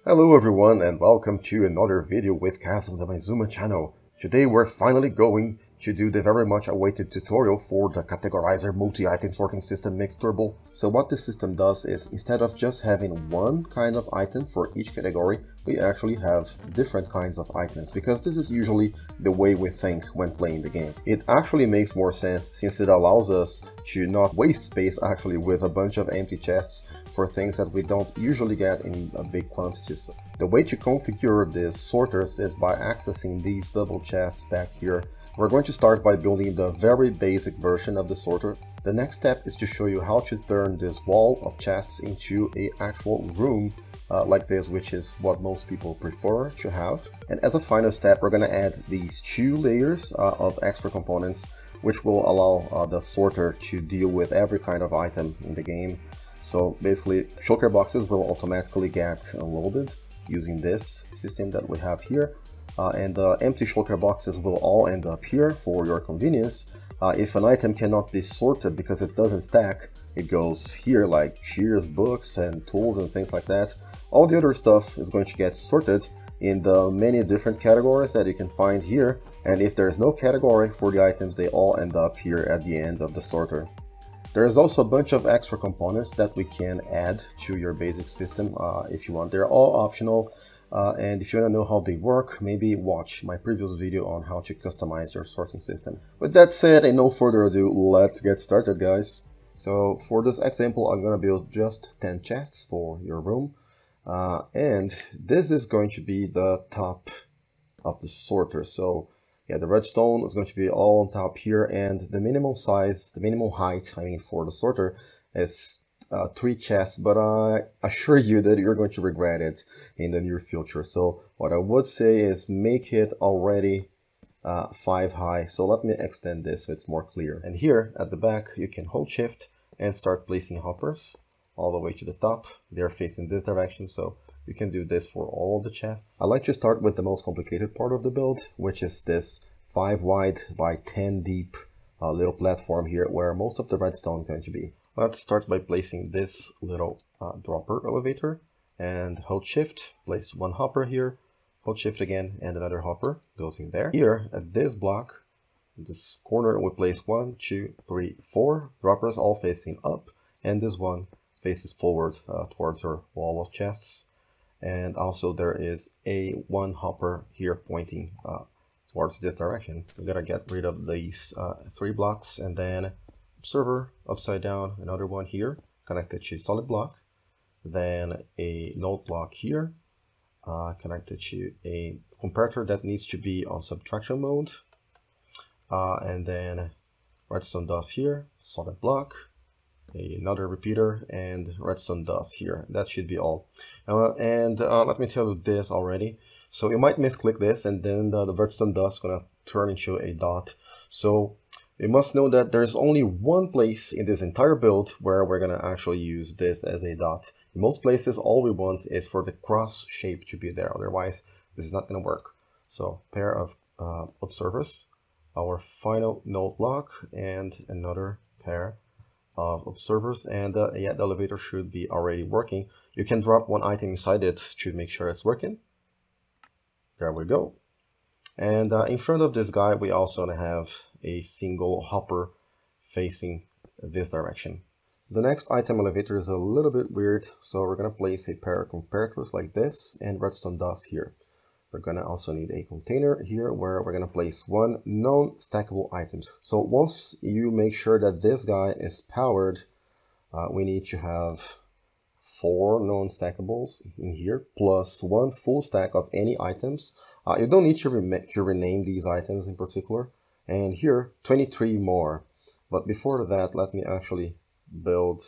Hello everyone and welcome to another video with Kaz on the Maizuma channel. Today we're finally going to do the very much awaited tutorial for the Categorizer multi-item sorting system mixed turbo. So what this system does is, instead of just having one kind of item for each category, we actually have different kinds of items, because this is usually the way we think when playing the game. It actually makes more sense since it allows us to not waste space actually with a bunch of empty chests for things that we don't usually get in big quantities. The way to configure these sorters is by accessing these double chests back here. We're going to start by building the very basic version of the sorter. The next step is to show you how to turn this wall of chests into an actual room like this, which is what most people prefer to have. And as a final step, we're going to add these two layers of extra components, which will allow the sorter to deal with every kind of item in the game. So basically, shulker boxes will automatically get loaded using this system that we have here, and the empty shulker boxes will all end up here for your convenience. If an item cannot be sorted because it doesn't stack, it goes here, like shears, books and tools and things like that. All the other stuff is going to get sorted in the many different categories that you can find here, and if there's no category for the items, they all end up here at the end of the sorter. There's also a bunch of extra components that we can add to your basic system if you want. They're all optional, and if you want to know how they work, maybe watch my previous video on how to customize your sorting system. With that said, and no further ado, let's get started, guys. So for this example, I'm going to build just 10 chests for your room, and this is going to be the top of the sorter. So yeah, the redstone is going to be all on top here, and the minimum size, the minimum height, for the sorter is 3 chests, but I assure you that you're going to regret it in the near future. So what I would say is make it already 5 high. So let me extend this so it's more clear. And here at the back, you can hold shift and start placing hoppers all the way to the top. They're facing this direction, so you can do this for all the chests. I like to start with the most complicated part of the build, which is this 5 wide by 10 deep little platform here, where most of the redstone is going to be. Let's start by placing this little dropper elevator, and hold shift, place 1 hopper here, hold shift again, and another hopper goes in there. Here at this block, this corner, we place 1, 2, 3, 4 droppers all facing up, and this one faces forward towards our wall of chests. And also there is a 1 hopper here pointing towards this direction. We gotta get rid of these 3 blocks, and then observer upside down, another one here connected to solid block, then a node block here connected to a comparator that needs to be on subtraction mode, and then redstone dust here, solid block, another repeater, and redstone dust here. That should be all. Let me tell you this already. So you might misclick this, and then the redstone dust is gonna turn into a dot. So you must know that there's only one place in this entire build where we're gonna actually use this as a dot. In most places, all we want is for the cross shape to be there. Otherwise, this is not gonna work. So pair of observers, our final node block, and another pair of observers, and yeah, the elevator should be already working. You can drop 1 item inside it to make sure it's working. There we go. And in front of this guy, we also have a single hopper facing this direction. The next item elevator is a little bit weird, so we're going to place a pair of comparators like this and redstone dust here. We're going to also need a container here where we're going to place 1 non-stackable items. So once you make sure that this guy is powered, we need to have 4 non-stackables in here, plus 1 full stack of any items. You don't need to rename these items in particular. And here, 23 more. But before that, let me actually build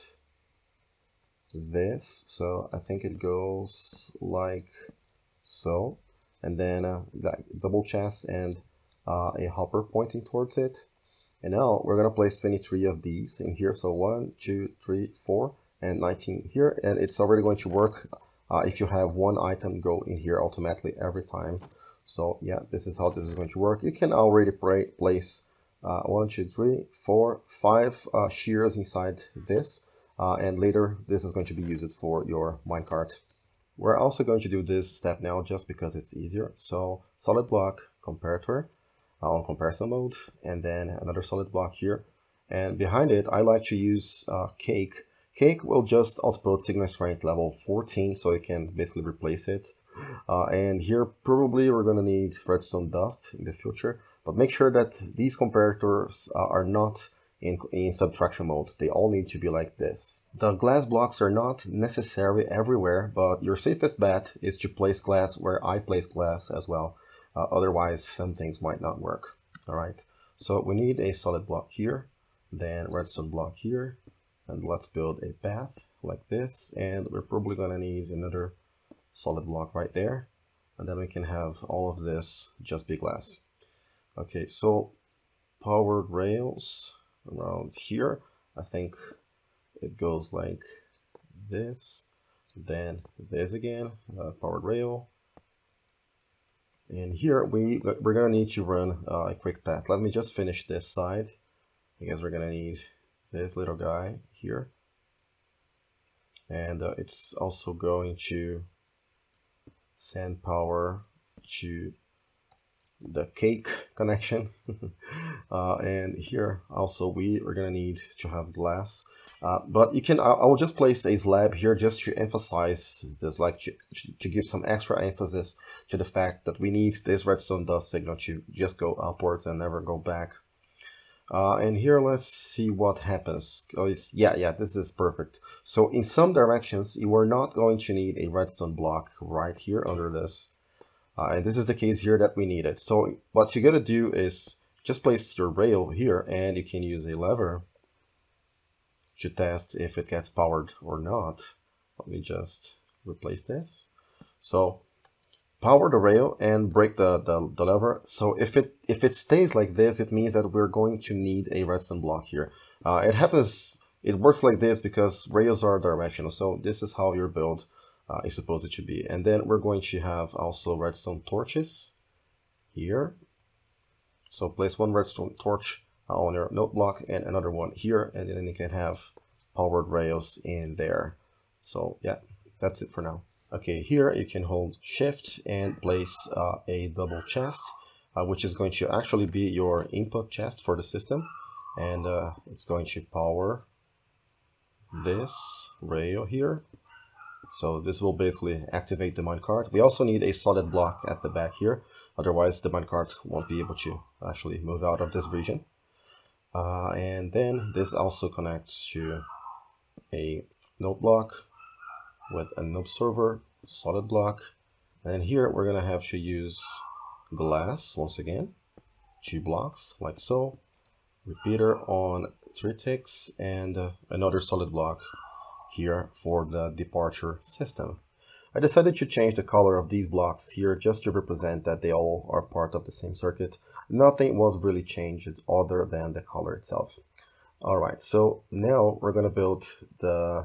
this. So I think it goes like so. And then double chest and a hopper pointing towards it. And now we're going to place 23 of these in here. So 1, 2, 3, 4, and 19 here. And it's already going to work if you have 1 item go in here automatically every time. So yeah, this is how this is going to work. You can already place 1, 2, 3, 4, 5 shears inside this. And later this is going to be used for your minecart. we're also going to do this step now just because it's easier. So solid block comparator on comparison mode, and then another solid block here. And behind it, I like to use cake. Cake will just output signal strength level 14, so you can basically replace it. And here probably we're going to need redstone dust in the future, but make sure that these comparators are not in subtraction mode. They all need to be like this. The glass blocks are not necessary everywhere, but your safest bet is to place glass where I place glass as well. Otherwise, some things might not work. Alright, so we need a solid block here, then redstone block here, and let's build a path like this, and we're probably going to need another solid block right there, and then we can have all of this just be glass. Okay, so powered rails around here, I think it goes like this, then this again, powered rail, and here we're gonna need to run a quick test. Let me just finish this side. I guess we're gonna need this little guy here, and it's also going to send power to the cake connection. And here also we are gonna need to have glass, but you can I will just place a slab here just to emphasize this, like to give some extra emphasis to the fact that we need this redstone dust signal to just go upwards and never go back. And here let's see what happens. Oh, yeah, this is perfect. So in some directions you are not going to need a redstone block right here under this. And this is the case here that we need it. So what you gotta do is just place your rail here, and you can use a lever to test if it gets powered or not. Let me just replace this. So power the rail and break the lever. So if it stays like this, it means that we're going to need a redstone block here. It works like this because rails are directional. So this is how your build is supposed to be. And then we're going to have also redstone torches here. So place one redstone torch on your node block and another one here, and then you can have powered rails in there. So yeah, that's it for now. Okay, here you can hold shift and place a double chest, which is going to actually be your input chest for the system, and it's going to power this rail here. So this will basically activate the minecart. We also need a solid block at the back here, otherwise the minecart won't be able to actually move out of this region. And then this also connects to a node block with an observer, solid block, and here we're gonna have to use glass once again, 2 blocks like so, repeater on 3 ticks, and another solid block here for the departure system. I decided to change the color of these blocks here just to represent that they all are part of the same circuit. Nothing was really changed other than the color itself. Alright, so now we're gonna build the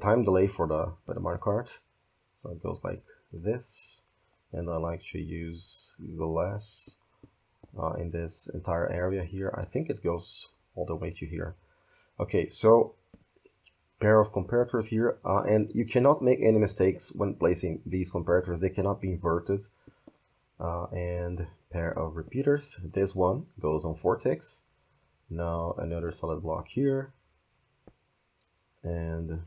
time delay for the minecart. So it goes like this, and I like to use glass in this entire area here. I think it goes all the way to here. Okay, so pair of comparators here, and you cannot make any mistakes when placing these comparators. They cannot be inverted. And pair of repeaters. This one goes on 4 ticks. Now another solid block here, and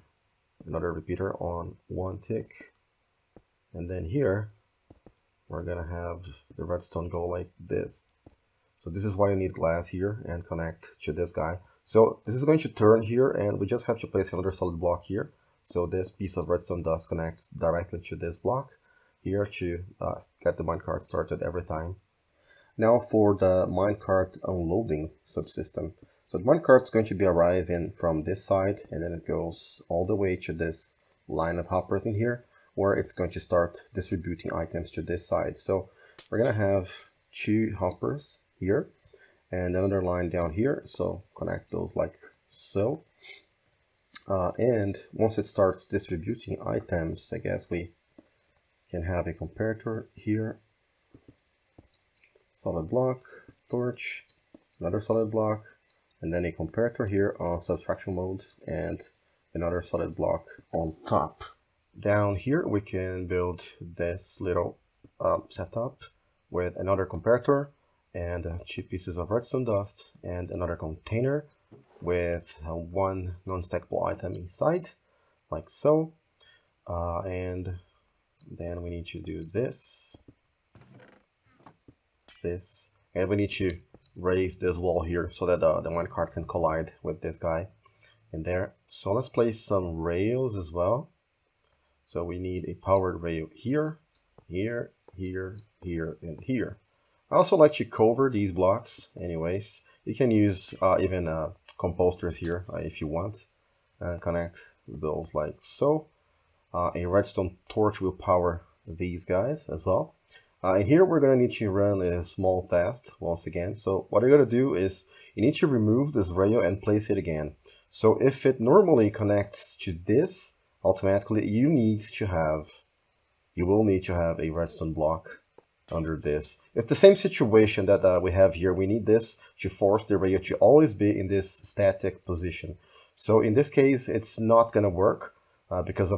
another repeater on 1 tick. And then here we're gonna have the redstone go like this. So this is why you need glass here and connect to this guy. So this is going to turn here, and we just have to place another solid block here. So this piece of redstone dust connects directly to this block here to get the minecart started every time. Now for the minecart unloading subsystem. So the minecart is going to be arriving from this side, and then it goes all the way to this line of hoppers in here, where it's going to start distributing items to this side. So we're gonna have 2 hoppers here and another line down here, so connect those like so. And once it starts distributing items, I guess we can have a comparator here, solid block, torch, another solid block, and then a comparator here on subtraction mode, and another solid block on top. Down here we can build this little setup with another comparator and 2 pieces of redstone dust and another container with one non-stackable item inside, like so. And then we need to do this, and we need to raise this wall here so that the minecart can collide with this guy in there. So let's place some rails as well. So we need a powered rail here, here, here, here, and here. I also like to cover these blocks anyways. You can use even composters here if you want, and connect those like so. A redstone torch will power these guys as well. And here we're going to need to run a small test once again. So what you're going to do is you need to remove this rail and place it again. So if it normally connects to this, automatically you will need to have a redstone block under this. It's the same situation that we have here. We need this to force the rail to always be in this static position. So in this case, it's not going to work because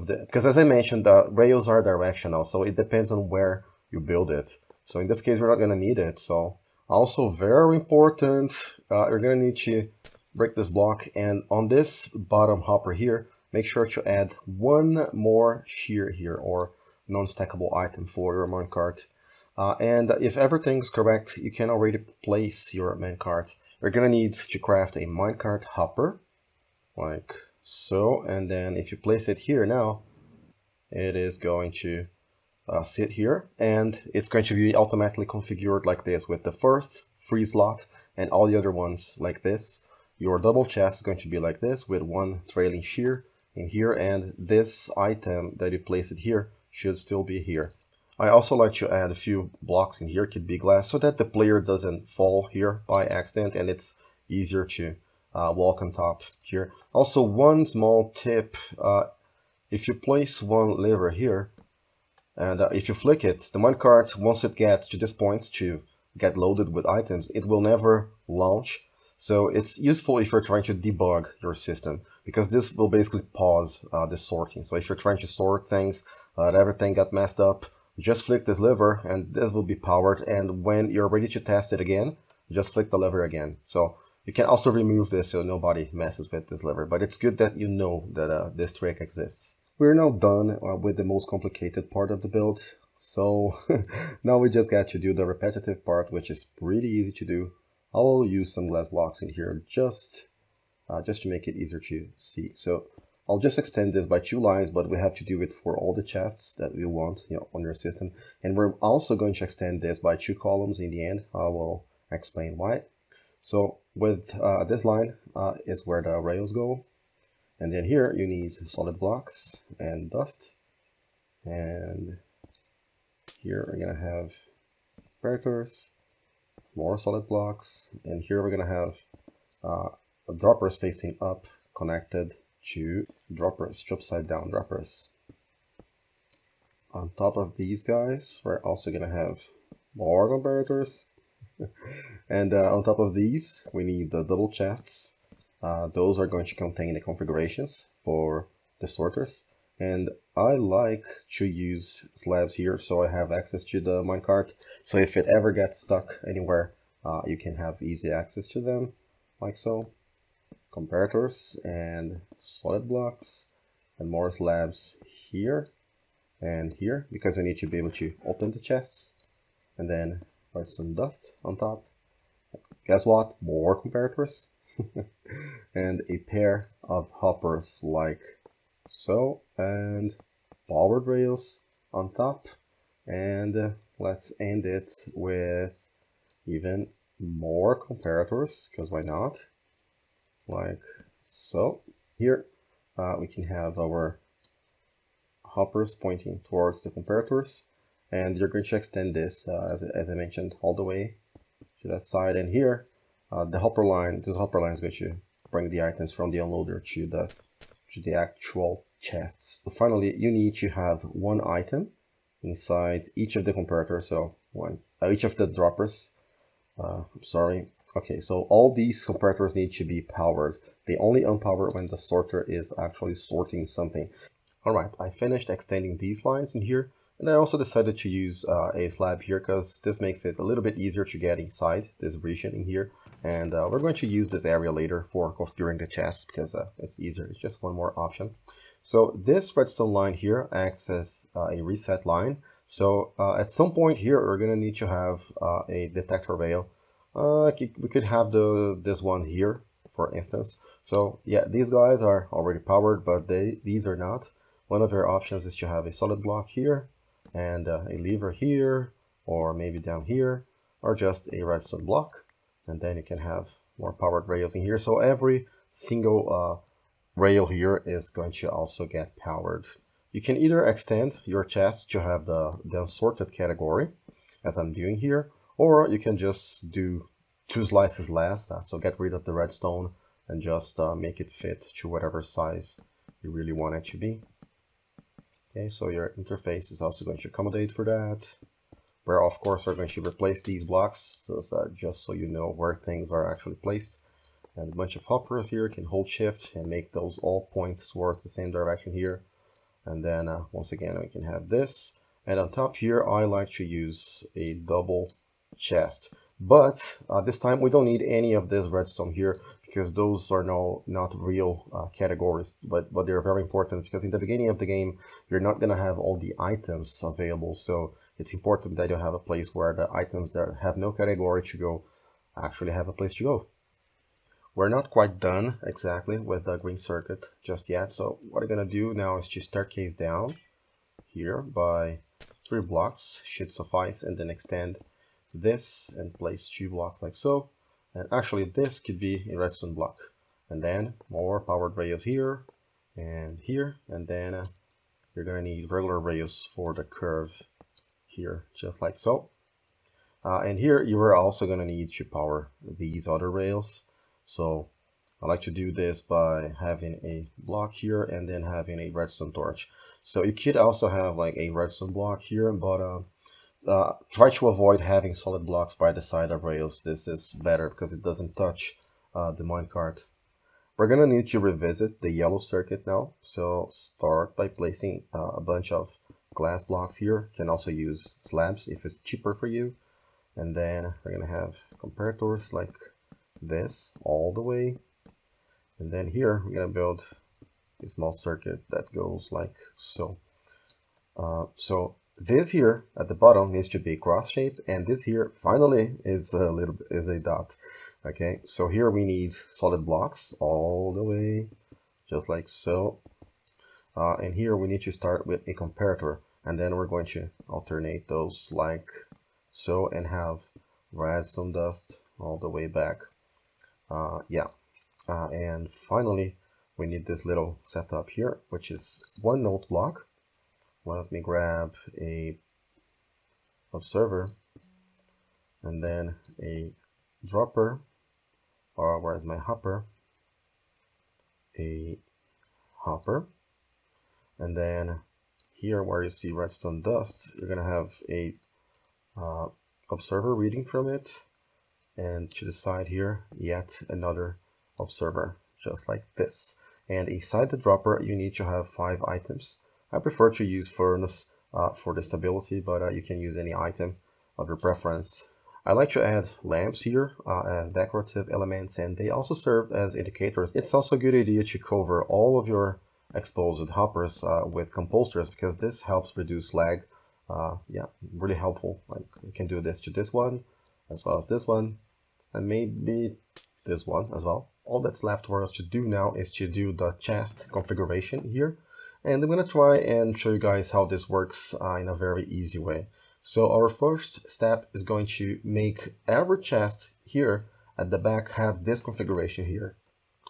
as I mentioned, the rails are directional, so it depends on where you build it. So in this case, we're not going to need it. So also very important, you're going to need to break this block, and on this bottom hopper here, make sure to add one more shear here, or non-stackable item for your minecart. And if everything's correct, you can already place your minecart. You're gonna need to craft a minecart hopper, like so, and then if you place it here now, it is going to sit here, and it's going to be automatically configured like this, with the first free slot and all the other ones like this. Your double chest is going to be like this, with one trailing shear in here, and this item that you place it here should still be here. I also like to add a few blocks in here, could be glass, so that the player doesn't fall here by accident and it's easier to walk on top here. Also, one small tip, if you place one lever here, and if you flick it, the minecart, once it gets to this point to get loaded with items, it will never launch. So it's useful if you're trying to debug your system, because this will basically pause the sorting. So if you're trying to sort things, everything got messed up, just flick this lever and this will be powered, and when you're ready to test it again, just flick the lever again. So you can also remove this so nobody messes with this lever, but it's good that you know that this trick exists. We're now done with the most complicated part of the build, so now we just got to do the repetitive part, which is pretty easy to do. I'll use some glass blocks in here just to make it easier to see. So I'll just extend this by 2 lines, but we have to do it for all the chests that we want, on your system. And we're also going to extend this by 2 columns in the end. I will explain why. So with this line is where the rails go. And then here you need solid blocks and dust. And here we're going to have comparators, more solid blocks. And here we're going to have droppers facing up connected to droppers, upside down droppers. On top of these guys, we're also going to have more comparators. And on top of these, we need the double chests. Those are going to contain the configurations for the sorters. And I like to use slabs here so I have access to the minecart. So if it ever gets stuck anywhere, you can have easy access to them, like so. Comparators and solid blocks and more slabs here and here, because I need to be able to open the chests, and then put some dust on top. Guess what? More comparators and a pair of hoppers like so, and powered rails on top. And let's end it with even more comparators, because why not? Like so. Here we can have our hoppers pointing towards the comparators, and you're going to extend this as I mentioned all the way to that side. And here this hopper line is going to bring the items from the unloader to the actual chests. So finally, you need to have one item inside each of the comparators, so each of the droppers. Okay, so all these comparators need to be powered. They only unpower when the sorter is actually sorting something. Alright, I finished extending these lines in here, and I also decided to use a slab here because this makes it a little bit easier to get inside this region in here. And we're going to use this area later for configuring the chest because it's easier. It's just one more option. So this redstone line here acts as a reset line. So at some point here, we're going to need to have a detector rail. We could have this one here, for instance. So yeah, these guys are already powered, but these are not. One of your options is to have a solid block here and a lever here, or maybe down here, or just a redstone block. And then you can have more powered rails in here. So every single rail here is going to also get powered. You can either extend your chest to have the unsorted category, as I'm doing here, or you can just do 2 slices less, so get rid of the redstone and just make it fit to whatever size you really want it to be. Okay, so your interface is also going to accommodate for that. We're of course are going to replace these blocks, so just so you know where things are actually placed. And a bunch of hoppers here can hold shift and make those all point towards the same direction here. And then once again we can have this. And on top here I like to use a double chest. But this time we don't need any of this redstone here because those are not real categories, but they're very important because in the beginning of the game you're not going to have all the items available, so it's important that you have a place where the items that have no category to go actually have a place to go. We're not quite done exactly with the green circuit just yet, so what I'm going to do now is to staircase down here by 3 blocks should suffice, and then extend this and place 2 blocks like so. And actually this could be a redstone block, and then more powered rails here, and then you're gonna need regular rails for the curve here, just like so. And here you are also gonna need to power these other rails. So I like to do this by having a block here and then having a redstone torch. So you could also have like a redstone block here, but try to avoid having solid blocks by the side of rails. This is better because it doesn't touch the minecart. We're gonna need to revisit the yellow circuit now. So start by placing a bunch of glass blocks here. You can also use slabs if it's cheaper for you. And then we're gonna have comparators like this all the way. And then here we're gonna build a small circuit that goes like so. So this here at the bottom needs to be cross shaped, and this here finally is a dot. Okay, so here we need solid blocks all the way, just like so. And here we need to start with a comparator, and then we're going to alternate those like so, and have redstone dust all the way back. And finally we need this little setup here, which is 1 note block. Let me grab a observer and then a dropper, or where's my hopper? A hopper. And then here where you see redstone dust, you're gonna have a observer reading from it, and to the side here yet another observer, just like this. And inside the dropper you need to have 5 items. I prefer to use furnace for the stability, but you can use any item of your preference. I like to add lamps here as decorative elements, and they also serve as indicators. It's also a good idea to cover all of your exposed hoppers with composters, because this helps reduce lag. Yeah, really helpful. Like you can do this to this one, as well as this one, and maybe this one as well. All that's left for us to do now is to do the chest configuration here. And I'm going to try and show you guys how this works in a very easy way. So our first step is going to make every chest here at the back have this configuration here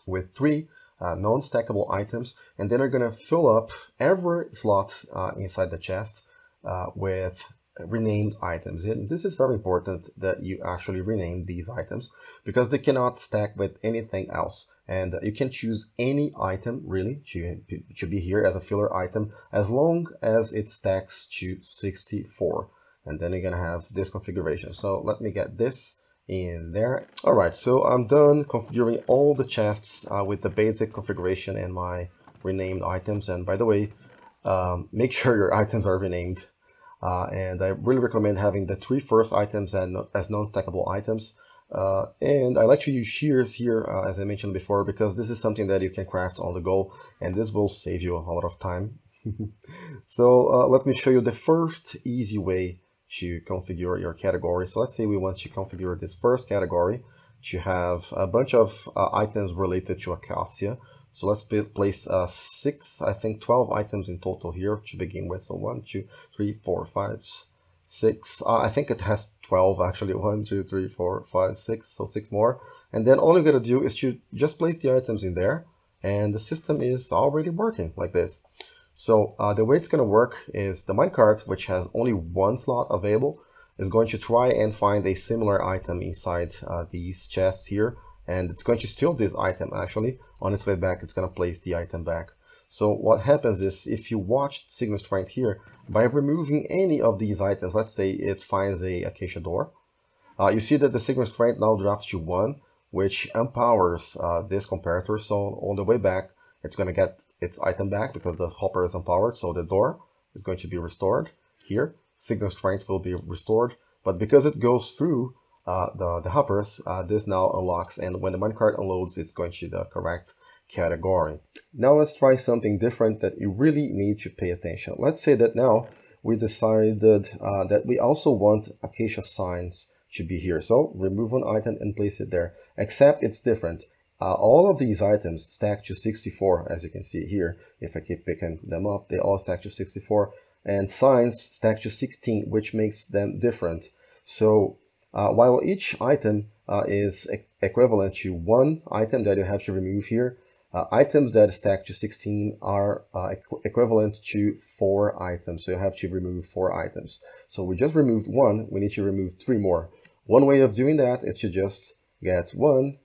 with 3 non-stackable items, and then we're going to fill up every slot inside the chest with renamed items. And this is very important that you actually rename these items, because they cannot stack with anything else, and you can choose any item really to be here as a filler item as long as it stacks to 64, and then you're gonna have this configuration. So let me get this in there. Alright, so I'm done configuring all the chests with the basic configuration and my renamed items. And by the way, make sure your items are renamed. And I really recommend having the 3 first items as non-stackable items. And I like to use shears here, as I mentioned before, because this is something that you can craft on the go, and this will save you a lot of time. So let me show you the first easy way to configure your category. So let's say we want to configure this first category to have a bunch of items related to Acacia. So let's place 12 items in total here to begin with. So 1, 2, 3, 4, 5, 6. I think it has 12 actually. 1, 2, 3, 4, 5, 6. So 6 more. And then all you gotta do is to just place the items in there, and the system is already working like this. So the way it's going to work is the minecart, which has only 1 slot available, is going to try and find a similar item inside these chests here, and it's going to steal this item actually. On its way back, it's going to place the item back. So what happens is, if you watch Signal Strength here, by removing any of these items, let's say it finds a acacia door, you see that the Signal Strength now drops to 1, which empowers this comparator. So on the way back, it's going to get its item back because the hopper is empowered, so the door is going to be restored here. Signal Strength will be restored, but because it goes through the hoppers, this now unlocks, and when the minecart unloads, it's going to the correct category. Now let's try something different that you really need to pay attention. Let's say that now we decided that we also want acacia signs to be here. So remove one item and place it there, except it's different. All of these items stack to 64, as you can see here. If I keep picking them up, they all stack to 64, and signs stack to 16, which makes them different. So while each item is equivalent to 1 item that you have to remove here, items that stack to 16 are equivalent to 4 items. So you have to remove 4 items. So we just removed 1, we need to remove 3 more. One way of doing that is to just get 1,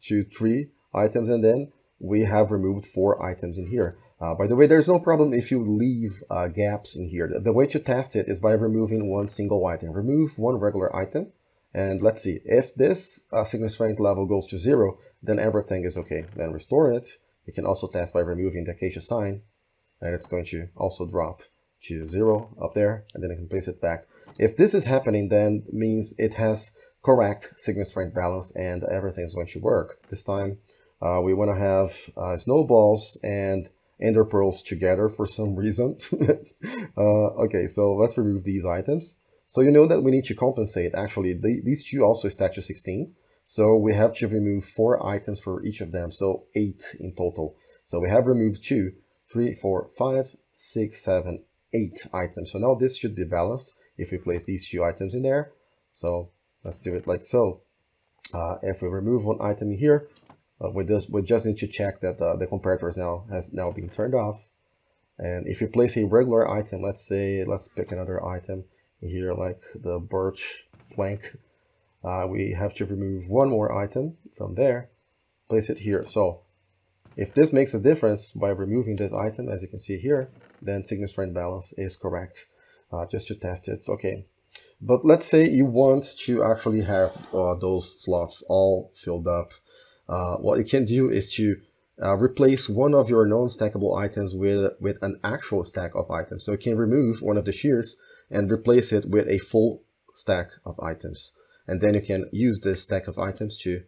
2, 3 items, and then we have removed 4 items in here. By the way, there's no problem if you leave gaps in here. The way to test it is by removing 1 single item. Remove 1 regular item, and let's see. If this Signal Strength level goes to 0, then everything is okay. Then restore it. You can also test by removing the acacia sign, and it's going to also drop to 0 up there, and then I can place it back. If this is happening, then it means it has correct Signal Strength balance and everything is going to work. This time we want to have snowballs and ender pearls together for some reason. Okay, so let's remove these items. So you know that we need to compensate. Actually, these two also stack to 16. So we have to remove 4 items for each of them, so 8 in total. So we have removed 2, 3, 4, 5, 6, 7, 8 items. So now this should be balanced if we place these 2 items in there. So let's do it like so. If we remove 1 item here, we just need to check that the comparator has now been turned off. And if you place a regular item, let's pick another item here, like the birch plank, we have to remove 1 more item from there, place it here. So if this makes a difference by removing this item, as you can see here, then Signal Strength balance is correct. Just to test it, okay. But let's say you want to actually have those slots all filled up. What you can do is to replace one of your non-stackable items with an actual stack of items. So you can remove one of the shears and replace it with a full stack of items. And then you can use this stack of items to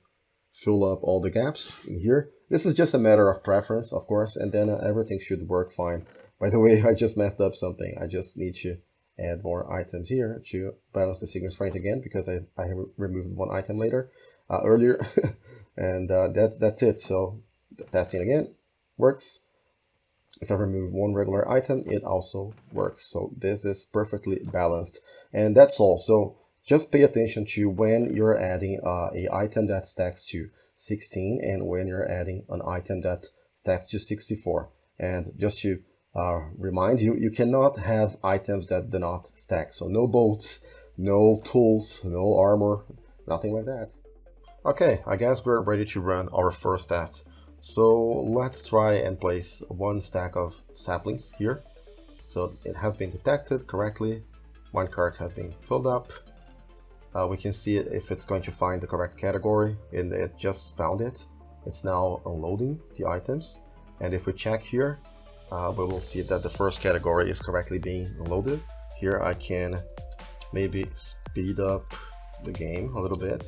fill up all the gaps in here. This is just a matter of preference, of course, and then everything should work fine. By the way, I just messed up something. I just need to add more items here to balance the Signal Strength again, because I removed 1 item earlier. And that's it. So testing again works. If I remove 1 regular item, it also works. So this is perfectly balanced, and that's all. So just pay attention to when you're adding a item that stacks to 16 and when you're adding an item that stacks to 64. And just to remind you, you cannot have items that do not stack. So no bolts, no tools, no armor, nothing like that. Okay, I guess we're ready to run our first test. So let's try and place 1 stack of saplings here. So it has been detected correctly. Minecart has been filled up. We can see if it's going to find the correct category, and it just found it. It's now unloading the items. And if we check here, we will see that the first category is correctly being loaded. Here I can maybe speed up the game a little bit.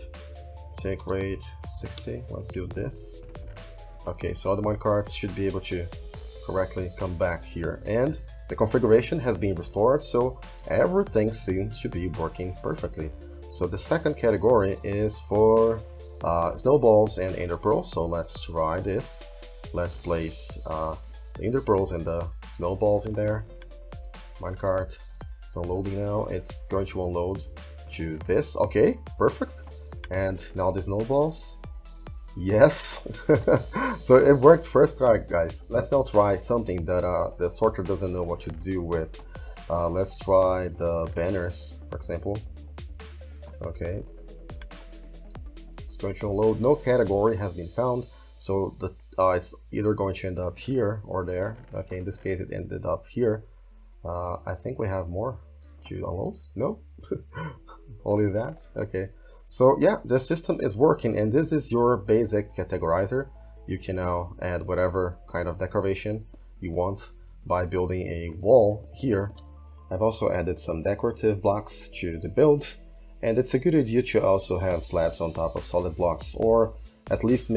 Take rate 60. Let's do this. Okay, so the minecarts should be able to correctly come back here, and the configuration has been restored, so everything seems to be working perfectly. So the second category is for snowballs and ender pearls. So let's try this. Let's place the ender pearls and the snowballs in there. Minecart. So loading now. It's going to unload to this. Okay, perfect. And now the snowballs. Yes. So it worked first try, guys. Let's now try something that the sorter doesn't know what to do with. Let's try the banners, for example. Okay. It's going to unload. No category has been found, so the it's either going to end up here or there. Okay, in this case it ended up here. I think we have more to unload. No. Only that. Okay, so yeah, the system is working, and this is your basic categorizer. You can now add whatever kind of decoration you want by building a wall here. I've also added some decorative blocks to the build, and it's a good idea to also have slabs on top of solid blocks, or at least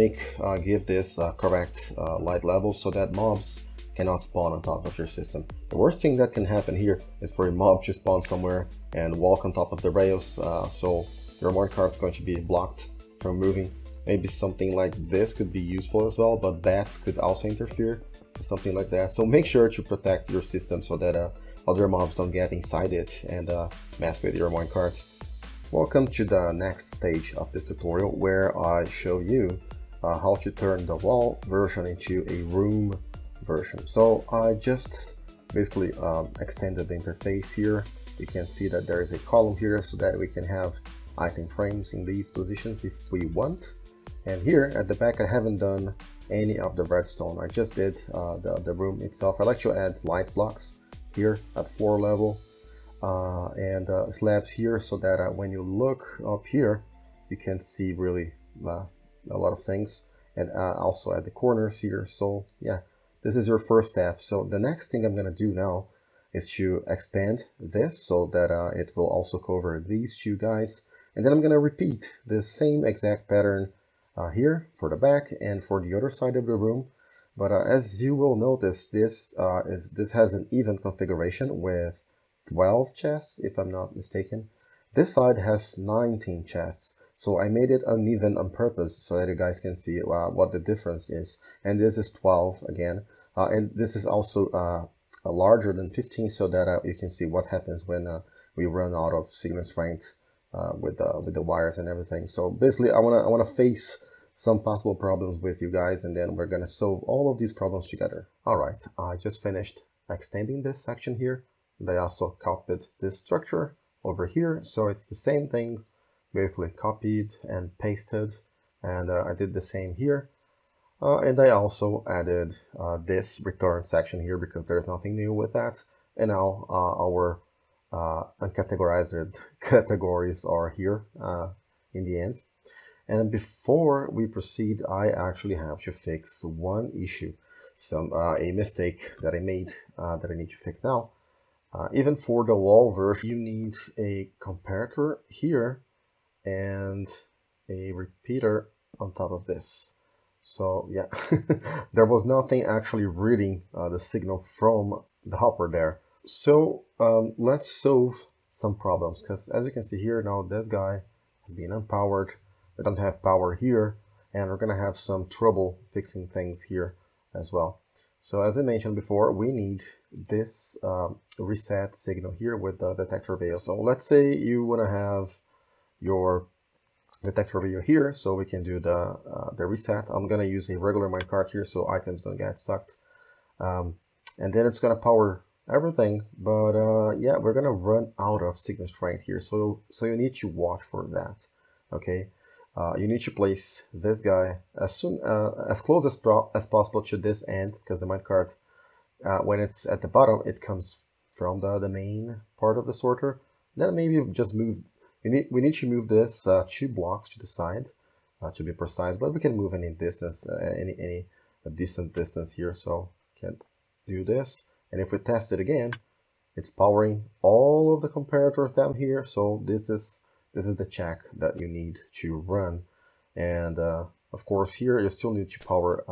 give this correct light level so that mobs cannot spawn on top of your system. The worst thing that can happen here is for a mob to spawn somewhere and walk on top of the rails, so your minecart is going to be blocked from moving. Maybe something like this could be useful as well, but bats could also interfere, something like that. So make sure to protect your system so that other mobs don't get inside it and mess with your minecart. Welcome to the next stage of this tutorial, where I show you how to turn the wall version into a room version. So I just basically extended the interface here. You can see that there is a column here so that we can have item frames in these positions if we want. And here at the back, I haven't done any of the redstone. I just did the room itself. I like to add light blocks here at floor level and slabs here, so that when you look up here, you can see really a lot of things, and also at the corners here. So yeah, this is your first step. So the next thing I'm gonna do now is to expand this so that it will also cover these two guys, and then I'm gonna repeat the same exact pattern here for the back and for the other side of the room. But as you will notice, this has an even configuration with 12 chests, if I'm not mistaken. This side has 19 chests, so I made it uneven on purpose so that you guys can see what the difference is. And this is 12 again, and this is also larger than 15, so that you can see what happens when we run out of signal strength with the wires and everything. So basically, I wanna face some possible problems with you guys, and then we're gonna solve all of these problems together. Alright, I just finished extending this section here, and I also copied this structure over here, so it's the same thing, basically copied and pasted, and I did the same here. And I also added this return section here because there's nothing new with that. And now our uncategorized categories are here in the end. And before we proceed, I actually have to fix one issue, a mistake that I made that I need to fix now. Even for the wall version, you need a comparator here and a repeater on top of this. So yeah, there was nothing actually reading the signal from the hopper there. So let's solve some problems, because as you can see here now, this guy has been unpowered. We don't have power here, and we're gonna have some trouble fixing things here as well. So as I mentioned before, we need this reset signal here with the detector value. So let's say you want to have your detector value here, so we can do the reset. I'm gonna use a regular minecart here so items don't get sucked, and then it's gonna power everything. But yeah, we're gonna run out of signal strength here, so you need to watch for that. Okay, you need to place this guy as close as possible to this end, because the minecart, when it's at the bottom, it comes from the main part of the sorter. Then maybe just move. We need to move this 2 blocks to the side, to be precise. But we can move any distance, any decent distance here. So can do this, and if we test it again, it's powering all of the comparators down here. So this is the check that you need to run. And of course here you still need to power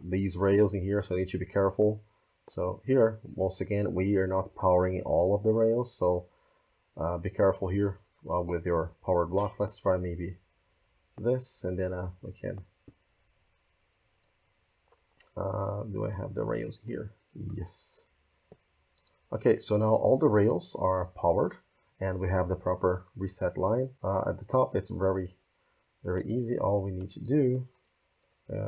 these rails in here, so you need to be careful. So here, once again, we are not powering all of the rails, so be careful here with your powered blocks. Let's try maybe this, and then we can do I have the rails here? Yes. Okay, so now all the rails are powered and we have the proper reset line. At the top, it's very easy. All we need to do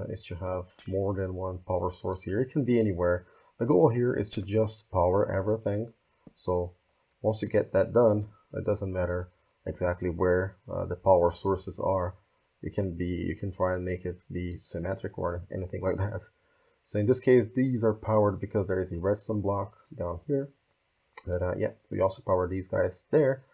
is to have more than one power source here. It can be anywhere. The goal here is to just power everything. So once you get that done, it doesn't matter exactly where the power sources are. You can try and make it be symmetric or anything like that. So in this case, these are powered because there is a redstone block down here. But yeah, we also power these guys there.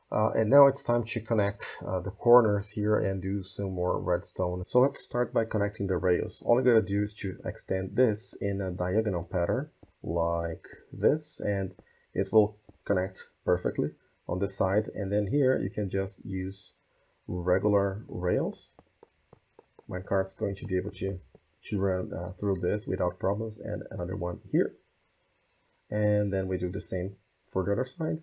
And now it's time to connect the corners here and do some more redstone. So let's start by connecting the rails. All you gotta do is to extend this in a diagonal pattern like this, and it will connect perfectly on this side. And then here you can just use regular rails. My cart's going to be able to run through this without problems, and another one here. And then we do the same for the other side.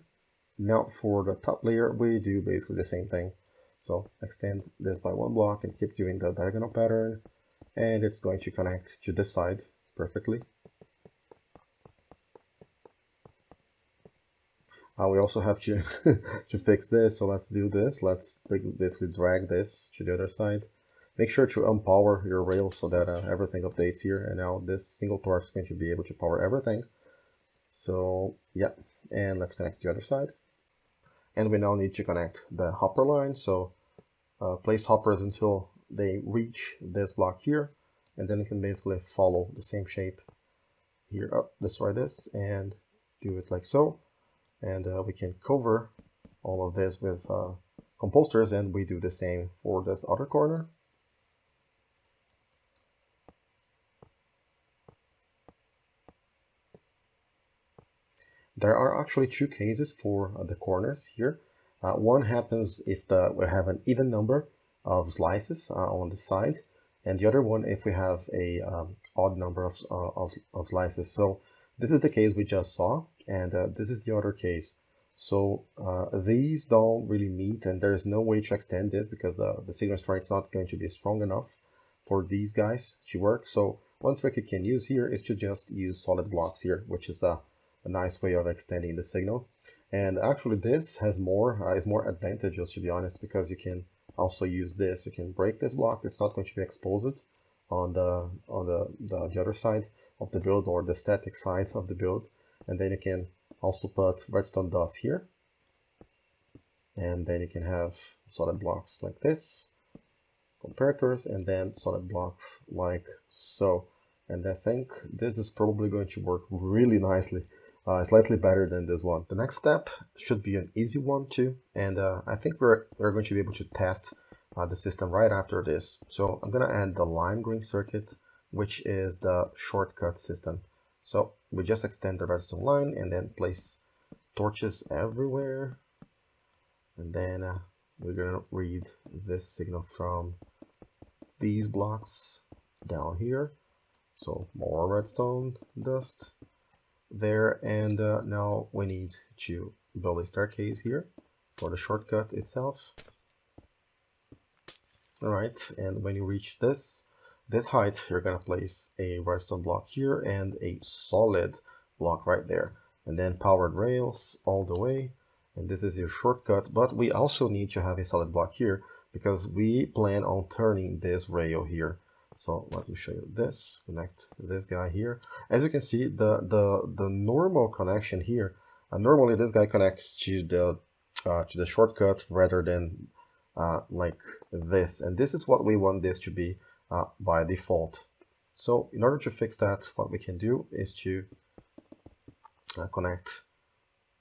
Now for the top layer, we do basically the same thing. So extend this by one block and keep doing the diagonal pattern, and it's going to connect to this side perfectly. We also have to to fix this, so let's do this. Let's basically drag this to the other side. Make sure to unpower your rail so that everything updates here, and now this single torch is going to be able to power everything. So yeah, and let's connect the other side. And we now need to connect the hopper line, so place hoppers until they reach this block here, and then you can basically follow the same shape here up, destroy this, and do it like so. And we can cover all of this with composters, and we do the same for this other corner. There are actually two cases for the corners here. One happens if we have an even number of slices on the side, and the other one if we have a odd number of slices. So this is the case we just saw, and this is the other case. So these don't really meet, and there's no way to extend this because the signal strength is not going to be strong enough for these guys to work. So one trick you can use here is to just use solid blocks here, which is a nice way of extending the signal. And actually this has is more advantageous, to be honest, because you can also use this. You can break this block. It's not going to be exposed on the other side of the build, or the static side of the build. And then you can also put redstone dust here, and then you can have solid blocks like this, comparators, and then solid blocks like so. And I think this is probably going to work really nicely. Slightly better than this one. The next step should be an easy one too, and I think we're going to be able to test the system right after this. So I'm gonna add the lime green circuit, which is the shortcut system. So we just extend the redstone line and then place torches everywhere, and then we're gonna read this signal from these blocks down here. So more redstone dust there, and now we need to build a staircase here for the shortcut itself. Alright, and when you reach this height, you're gonna place a redstone block here and a solid block right there, and then powered rails all the way, and this is your shortcut. But we also need to have a solid block here because we plan on turning this rail here. So let me show you this. Connect this guy here. As you can see, the normal connection here. Normally, this guy connects to the shortcut rather than like this. And this is what we want this to be by default. So in order to fix that, what we can do is to connect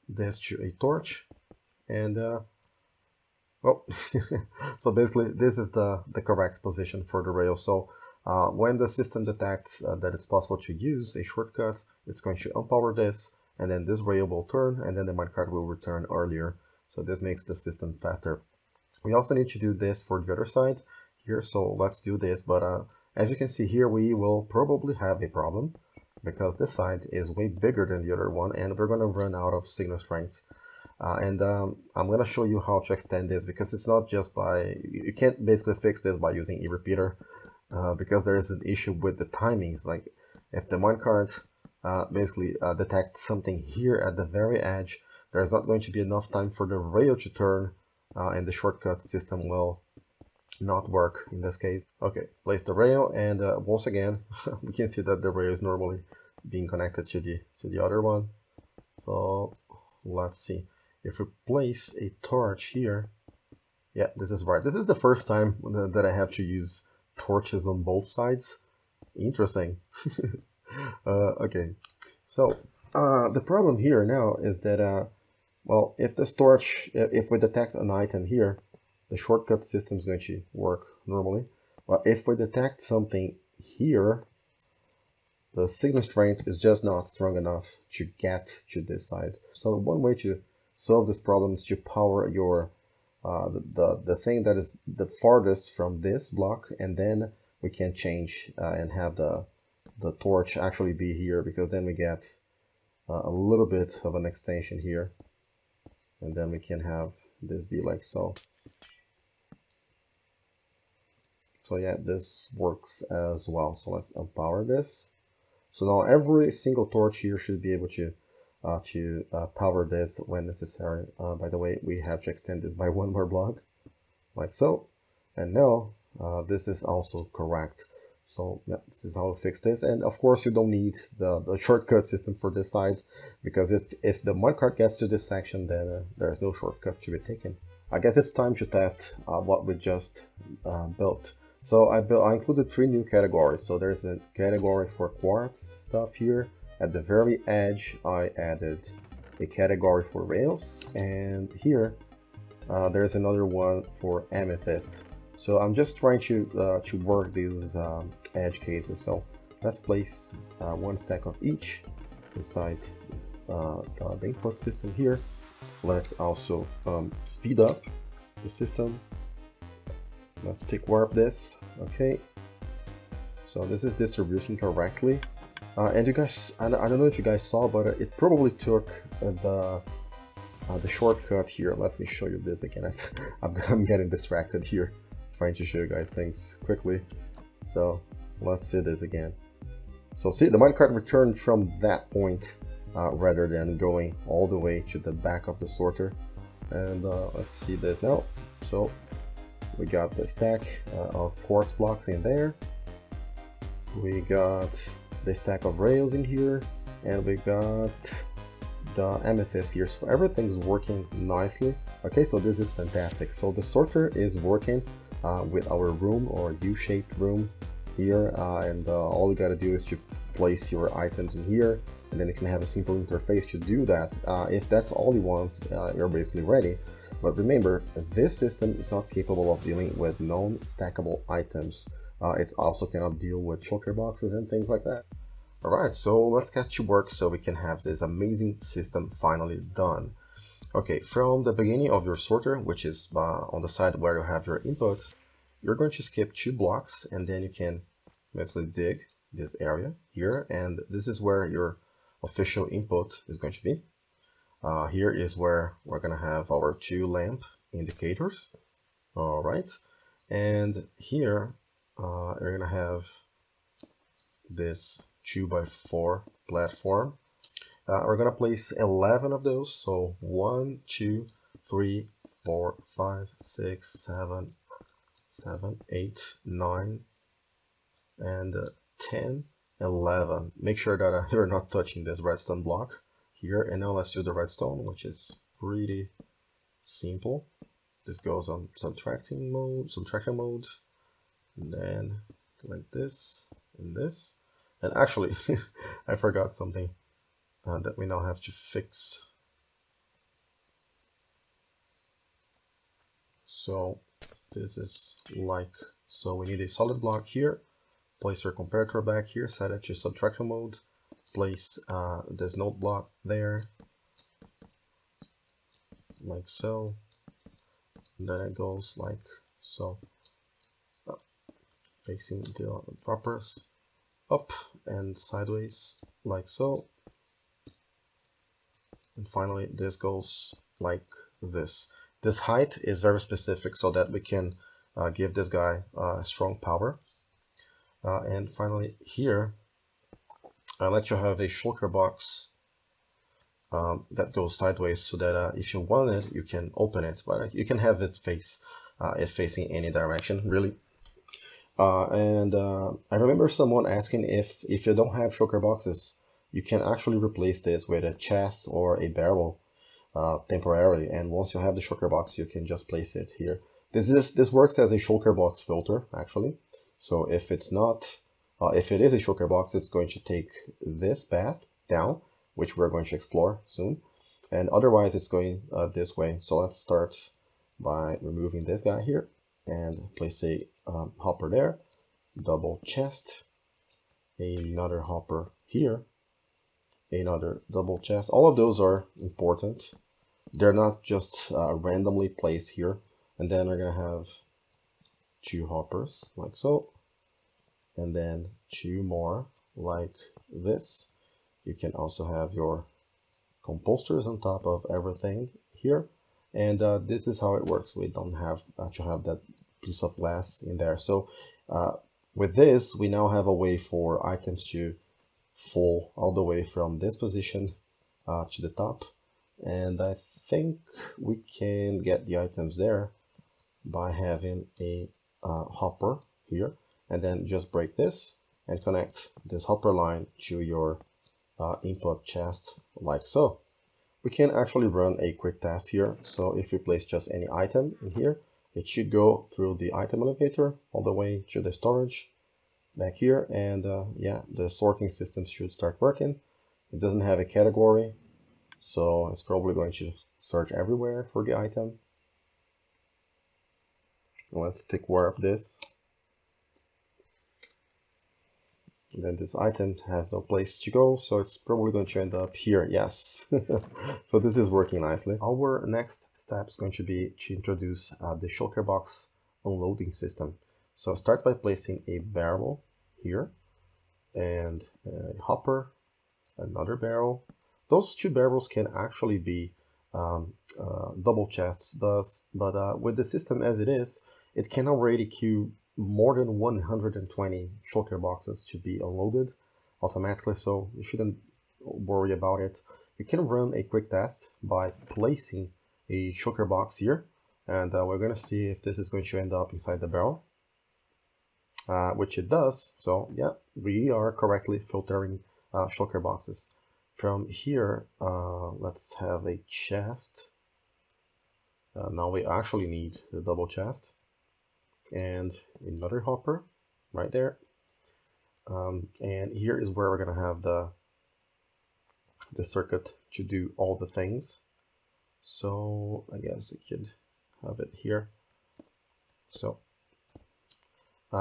this to a torch, and well, so basically this is the correct position for the rail. So When the system detects that it's possible to use a shortcut, it's going to unpower this, and then this rail will turn, and then the minecart will return earlier. So this makes the system faster. We also need to do this for the other side here, so let's do this. But as you can see here, we will probably have a problem because this side is way bigger than the other one, and we're going to run out of signal strength. I'm going to show you how to extend this, because it's not just by, you can't basically fix this by using e-repeater, because there is an issue with the timings. Like if the minecart basically detects something here at the very edge, there's not going to be enough time for the rail to turn, and the shortcut system will not work in this case. Okay, place the rail, and once again we can see that the rail is normally being connected to the other one. So let's see, if we place a torch here, yeah, this is right. This is the first time that I have to use torches on both sides. Interesting. Okay, so the problem here now is that well, if this torch, if we detect an item here, the shortcut system is going to work normally. But if we detect something here, the signal strength is just not strong enough to get to this side. So one way to solve this problem is to power your the thing that is the farthest from this block, and then we can change and have the torch actually be here, because then we get a little bit of an extension here, and then we can have this be like so. So yeah, this works as well. So let's unpower this. So now every single torch here should be able to power this when necessary. By the way, we have to extend this by one more block, like so. And now this is also correct. So yeah, this is how we fix this. And of course, you don't need the shortcut system for this side, because if the minecart gets to this section, then there's no shortcut to be taken. I guess it's time to test what we just built. So I included 3 new categories. So there's a category for quartz stuff here. At the very edge, I added a category for rails, and here there's another one for amethyst. So I'm just trying to work these edge cases. So let's place 1 stack of each inside the input system here. Let's also speed up the system. Let's tick warp this. Okay, so this is distributing correctly. And you guys, I don't know if you guys saw, but it probably took the shortcut here. Let me show you this again. I'm getting distracted here, trying to show you guys things quickly. So let's see this again. So see, the minecart returned from that point rather than going all the way to the back of the sorter. And let's see this now. So we got the stack of quartz blocks in there. We got the stack of rails in here, and we got the amethyst here. So everything's working nicely. Okay, so this is fantastic. So the sorter is working with our room, or U-shaped room here, and all you gotta do is to place your items in here, and then you can have a simple interface to do that. If that's all you want, you're basically ready. But remember, this system is not capable of dealing with non-stackable items. It also cannot deal with shulker boxes and things like that. Alright, so let's get to work so we can have this amazing system finally done. Okay, from the beginning of your sorter, which is on the side where you have your input, you're going to skip 2 blocks, and then you can basically dig this area here, and this is where your official input is going to be. Here is where we're going to have our 2 lamp indicators. Alright, and here you're going to have this 2x4 platform. We're going to place 11 of those. So 1, 2, 3, 4, 5, 6, 7, 8, 9, and 10, 11. Make sure that you're not touching this redstone block here. And now let's do the redstone, which is pretty simple. This goes on subtracting mode, and then like this and this. And actually, I forgot something that we now have to fix. So this is like, so we need a solid block here, Place your comparator back here, set it to subtraction mode, place this node block there, like so, and then it goes like so, facing the Purpurs, up and sideways, like so, and finally this goes like this. This height is very specific so that we can give this guy strong power. And finally here, I let you have a shulker box that goes sideways so that if you want it, you can open it, but you can have it facing any direction, really. I remember someone asking if you don't have shulker boxes, you can actually replace this with a chest or a barrel temporarily, and once you have the shulker box, you can just place it here. This works as a shulker box filter, actually. So if it's not, if it is a shulker box, it's going to take this path down, which we're going to explore soon, and otherwise it's going this way. So let's start by removing this guy here and place a hopper there, double chest, another hopper here, another double chest. All of those are important. They're not just randomly placed here. And then we're gonna have 2 hoppers like so, and then 2 more like this. You can also have your composters on top of everything here, and this is how it works. We don't have to have that piece of glass in there. So with this, we now have a way for items to fall all the way from this position to the top, and I think we can get the items there by having a hopper here, and then just break this and connect this hopper line to your input chest like so. We can actually run a quick test here. So if we place just any item in here, it should go through the item elevator all the way to the storage back here, and yeah, the sorting system should start working. It doesn't have a category, so it's probably going to search everywhere for the item. Let's take warp this. And then this item has no place to go, so it's probably going to end up here. Yes. So this is working nicely. Our next step is going to be to introduce the shulker box unloading system. So start by placing a barrel here and a hopper, another barrel. Those 2 barrels can actually be double chests, but with the system as it is, it can already queue more than 120 shulker boxes to be unloaded automatically, so you shouldn't worry about it. You can run a quick test by placing a shulker box here, and we're going to see if this is going to end up inside the barrel, which it does. So yeah, we are correctly filtering shulker boxes. From here, let's have a chest. Now we actually need the double chest and another hopper right there. And here is where we're going to have the circuit to do all the things. So I guess I could have it here. So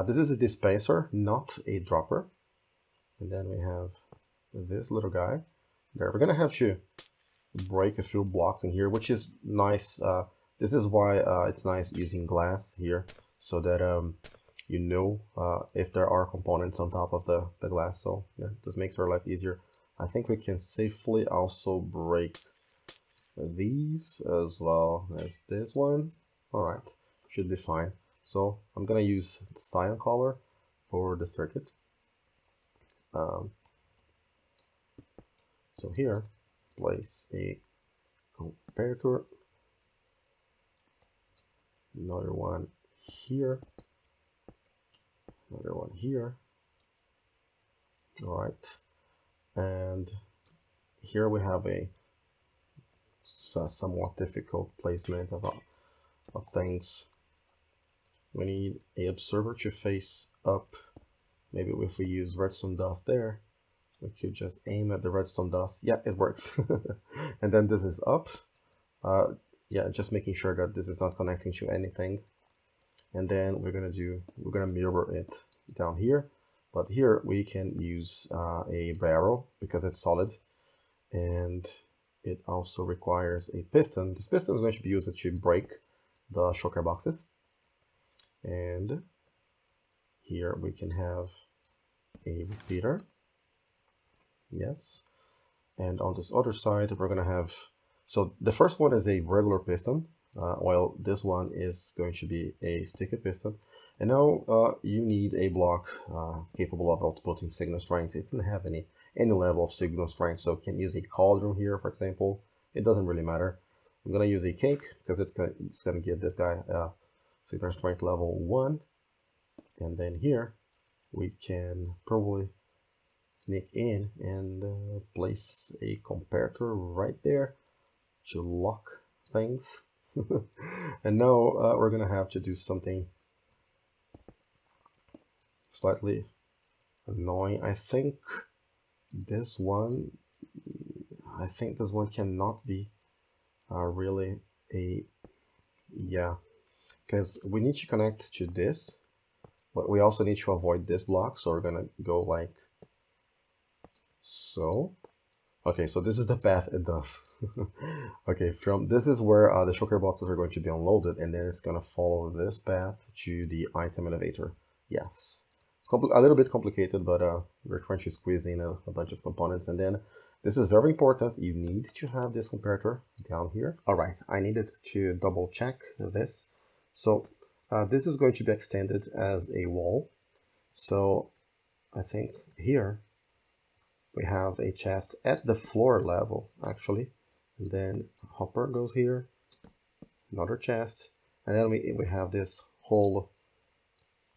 this is a dispenser, not a dropper. And then we have this little guy there. We're going to have to break a few blocks in here, which is nice. This is why it's nice using glass here, so that you know if there are components on top of the glass. So yeah, this makes our life easier. I think we can safely also break these as well as this one. Alright, should be fine. So I'm gonna use cyan color for the circuit. So here, place a comparator, another one here, another one here. Alright, and here we have a somewhat difficult placement of things. We need a observer to face up. Maybe if we use redstone dust there, we could just aim at the redstone dust. Yeah, it works. And then this is up. Yeah, just making sure that this is not connecting to anything. And then we're gonna mirror it down here. But here we can use a barrel because it's solid, and it also requires a piston. This piston is going to be used to break the shulker boxes. And here we can have a repeater. Yes. And on this other side, we're going to have, so the first one is a regular piston, while this one is going to be a sticky piston. And now you need a block capable of outputting signal strength. It can have any level of signal strength, so you can use a cauldron here, for example. It doesn't really matter. I'm going to use a cake because it's going to give this guy signal strength level 1. And then here we can probably sneak in and place a comparator right there to lock things. And now we're gonna have to do something slightly annoying. I think this one cannot be really a, yeah, because we need to connect to this, but we also need to avoid this block, so we're gonna go like so. Okay, so this is the path it does. Okay, this is where the shulker boxes are going to be unloaded, and then it's going to follow this path to the item elevator. Yes, it's a little bit complicated, but we're trying to squeeze in a bunch of components. And then this is very important. You need to have this comparator down here. All right, I needed to double check this. So this is going to be extended as a wall. So I think here we have a chest at the floor level, actually, and then hopper goes here, another chest, and then we have this whole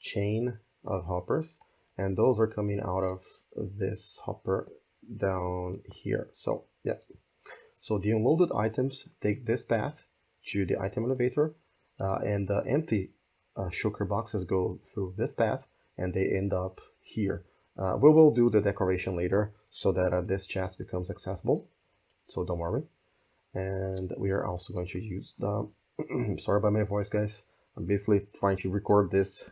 chain of hoppers, and those are coming out of this hopper down here. So yeah, so the unloaded items take this path to the item elevator, and the empty shulker boxes go through this path, and they end up here. We will do the decoration later so that this chest becomes accessible, so don't worry. And we are also going to use the sorry about my voice, guys. I'm basically trying to record this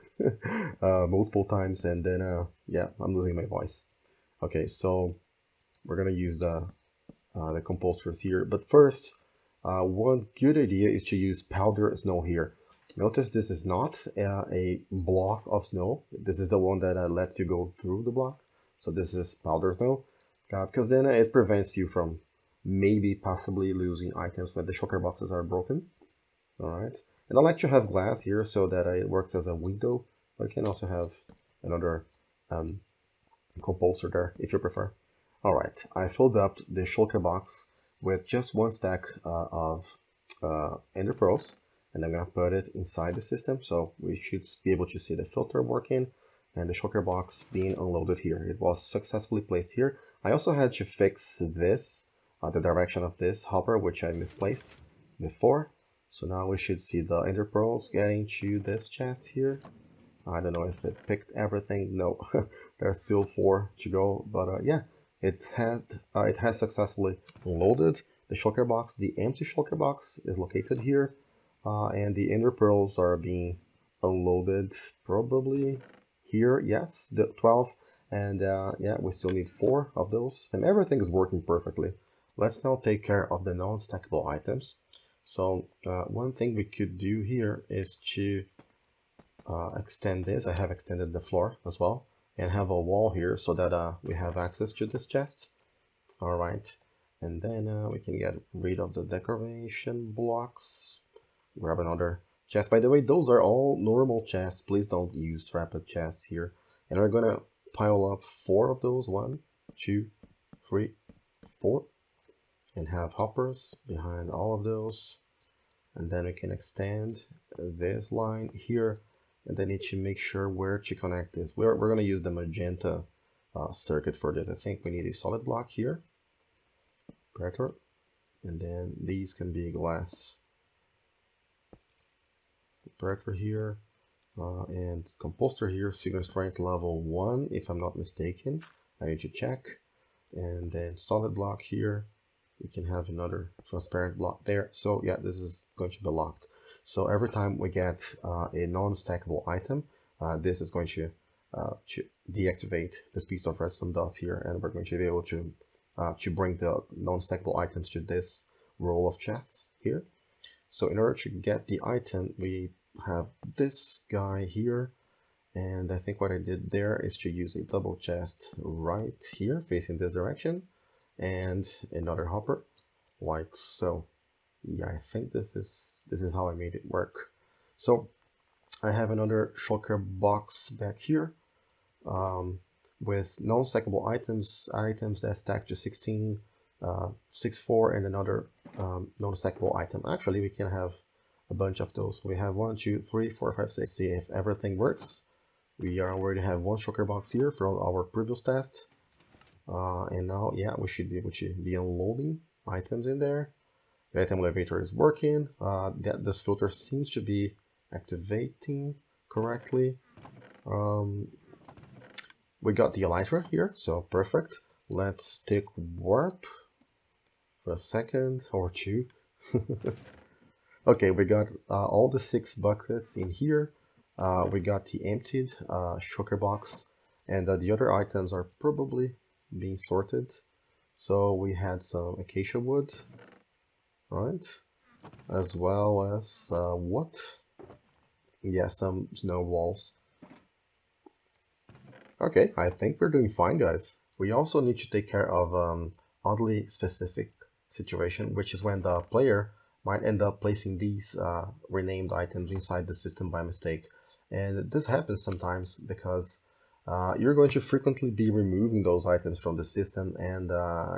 multiple times, and then yeah, I'm losing my voice. Okay, so we're gonna use the composters here, but first one good idea is to use powder snow here. Notice this is not a block of snow. This is the one that lets you go through the block. So this is powder snow, because then it prevents you from maybe possibly losing items when the shulker boxes are broken. All right, and I like to have glass here so that it works as a window, but you can also have another composter there if you prefer. All right, I filled up the shulker box with just one stack of ender pearls. And I'm going to put it inside the system, so we should be able to see the filter working and the shulker box being unloaded here. It was successfully placed here. I also had to fix this, the direction of this hopper, which I misplaced before. So now we should see the ender pearls getting to this chest here. I don't know if it picked everything. No, there's still 4 to go, but yeah, it has successfully loaded the shulker box. The empty shulker box is located here. And the ender pearls are being unloaded probably here. Yes, the 12, and yeah, we still need 4 of those, and everything is working perfectly. Let's now take care of the non-stackable items. So one thing we could do here is to extend this. I have extended the floor as well, and have a wall here so that we have access to this chest. All right, and then we can get rid of the decoration blocks. Grab another chest. By the way, those are all normal chests. Please don't use trapped chests here. And we're gonna pile up 4 of those. 1, 2, 3, 4, and have hoppers behind all of those. And then we can extend this line here, and then need to make sure where to connect this. We're gonna use the magenta circuit for this. I think we need a solid block here, Predator, and then these can be glass. Predator here, and composter here, signal strength level 1 if I'm not mistaken. I need to check. And then solid block here, we can have another transparent block there. So yeah, this is going to be locked. So every time we get a non-stackable item, this is going to to deactivate this piece of redstone dust here, and we're going to be able to bring the non-stackable items to this row of chests here. So in order to get the item, we have this guy here, and I think what I did there is to use a double chest right here facing this direction, and another hopper like so. Yeah, I think this is how I made it work. So I have another shulker box back here with non-stackable items that stack to 16, 4, and another non-stackable item. Actually, we can have a bunch of those. We have 1, 2, 3, 4, 5, 6. See if everything works. We already have one shulker box here from our previous test. And now, yeah, we should be able to be unloading items in there. The item elevator is working. This filter seems to be activating correctly. We got the elytra here, so perfect. Let's tick warp for a second or two. Okay, we got all the 6 buckets in here. We got the emptied shulker box, and the other items are probably being sorted. So we had some acacia wood, right? As well as what? Yeah, some snow walls. Okay, I think we're doing fine, guys. We also need to take care of oddly specific situation, which is when the player might end up placing these renamed items inside the system by mistake. And this happens sometimes because you're going to frequently be removing those items from the system, and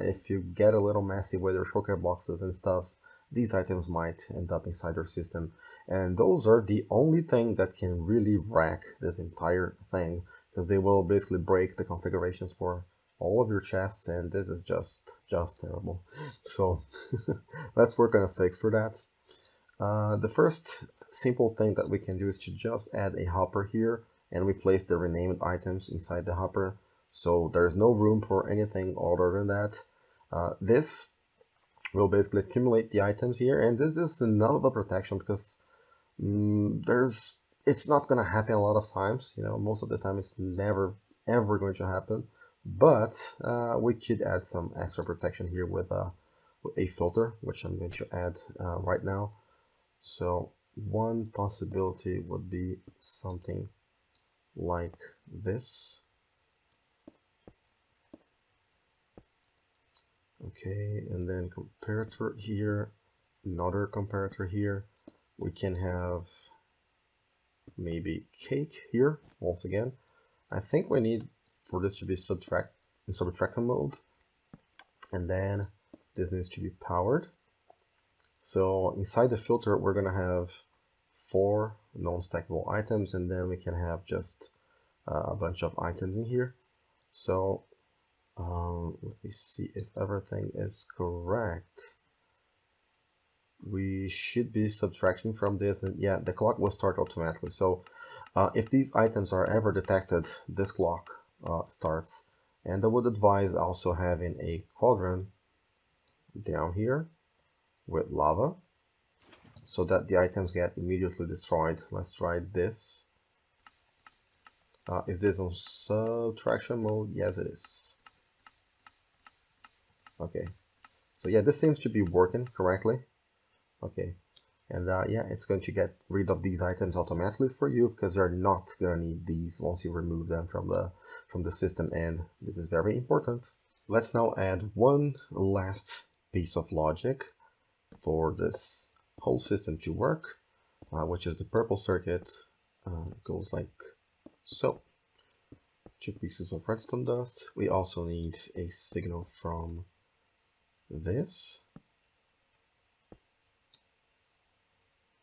if you get a little messy with your shulker boxes and stuff, these items might end up inside your system. And those are the only thing that can really wreck this entire thing, because they will basically break the configurations for all of your chests, and this is just terrible. So let's work on a fix for that. The first simple thing that we can do is to just add a hopper here and replace the renamed items inside the hopper, so there's no room for anything other than that. This will basically accumulate the items here, and this is enough of a protection because it's not going to happen a lot of times. You know, most of the time it's never ever going to happen, but we could add some extra protection here with a filter, which I'm going to add right now. So one possibility would be something like this. Okay, and then comparator here, another comparator here. We can have maybe cake here once again. I think we need for this to be in subtraction mode, and then this needs to be powered. So inside the filter we're gonna have 4 non-stackable items, and then we can have just a bunch of items in here. So let me see if everything is correct. We should be subtracting from this, and yeah, the clock will start automatically. So if these items are ever detected, this clock starts. And I would advise also having a quadrant down here with lava, so that the items get immediately destroyed. Let's try this. Is this on subtraction mode? Yes, it is. Okay, so yeah, this seems to be working correctly. Okay, and yeah, it's going to get rid of these items automatically for you, because you're not gonna need these once you remove them from the system, and this is very important. Let's now add one last piece of logic for this whole system to work, which is the purple circuit. Goes like so. 2 pieces of redstone dust. We also need a signal from this.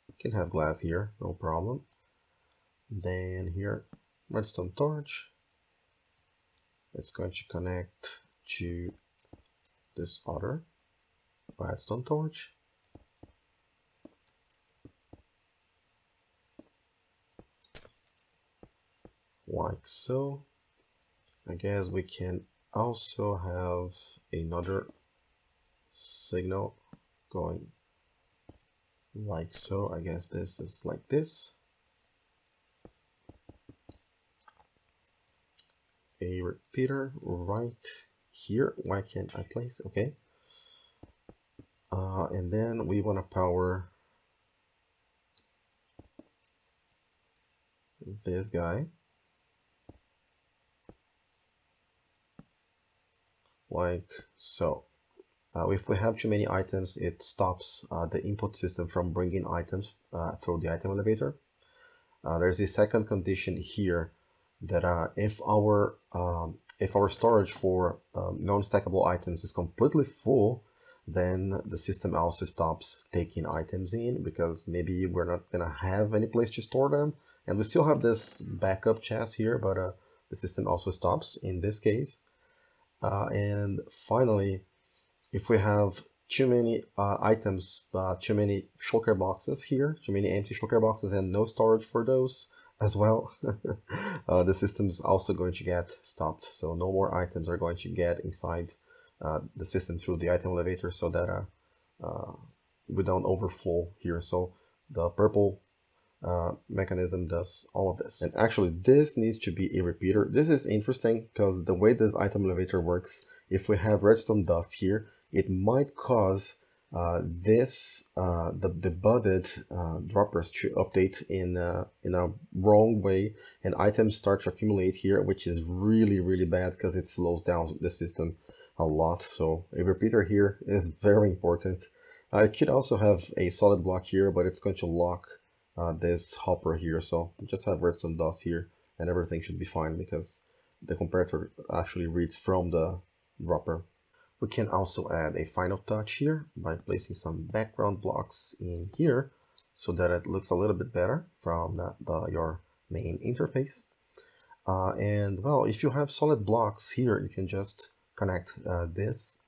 You can have glass here, no problem. Then here, redstone torch. It's going to connect to this other redstone torch. Like so. I guess we can also have another signal going like so. I guess this is like this. a repeater right here. Why can't I place? Okay. And then we want to power this guy, like so. If we have too many items, it stops the input system from bringing items through the item elevator. There's a second condition here that if our storage for non-stackable items is completely full, then the system also stops taking items in, because maybe we're not gonna have any place to store them, and we still have this backup chest here, but the system also stops in this case. And finally, if we have too many items, too many shulker boxes here, too many empty shulker boxes and no storage for those as well, the system's also going to get stopped. So no more items are going to get inside the system through the item elevator, so that we don't overflow here. So the purple mechanism does all of this. And actually, this needs to be a repeater. This is interesting because the way this item elevator works, if we have redstone dust here, it might cause the budded droppers to update in a wrong way, and items start to accumulate here, which is really bad because it slows down the system a lot. So a repeater here is very important. It could also have a solid block here, but it's going to lock this hopper here, so just have redstone dust here and everything should be fine, because the comparator actually reads from the dropper. We can also add a final touch here by placing some background blocks in here so that it looks a little bit better from your main interface. And well, if you have solid blocks here, you can just connect this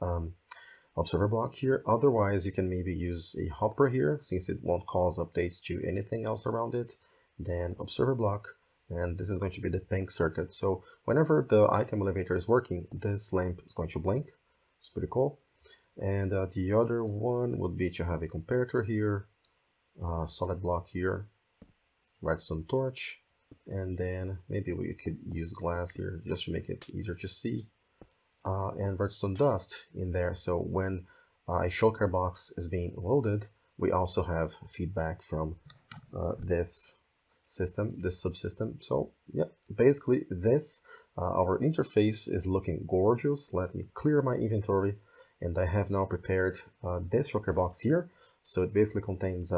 observer block here. Otherwise, you can maybe use a hopper here, since it won't cause updates to anything else around it. Then observer block, and this is going to be the pink circuit. So whenever the item elevator is working, this lamp is going to blink. It's pretty cool. And the other one would be to have a comparator here, solid block here, redstone torch, and then maybe we could use glass here just to make it easier to see. And redstone dust in there, so when a shulker box is being loaded, we also have feedback from this system, this subsystem. So yeah, basically this, our interface is looking gorgeous. Let me clear my inventory, and I have now prepared this shulker box here. So it basically contains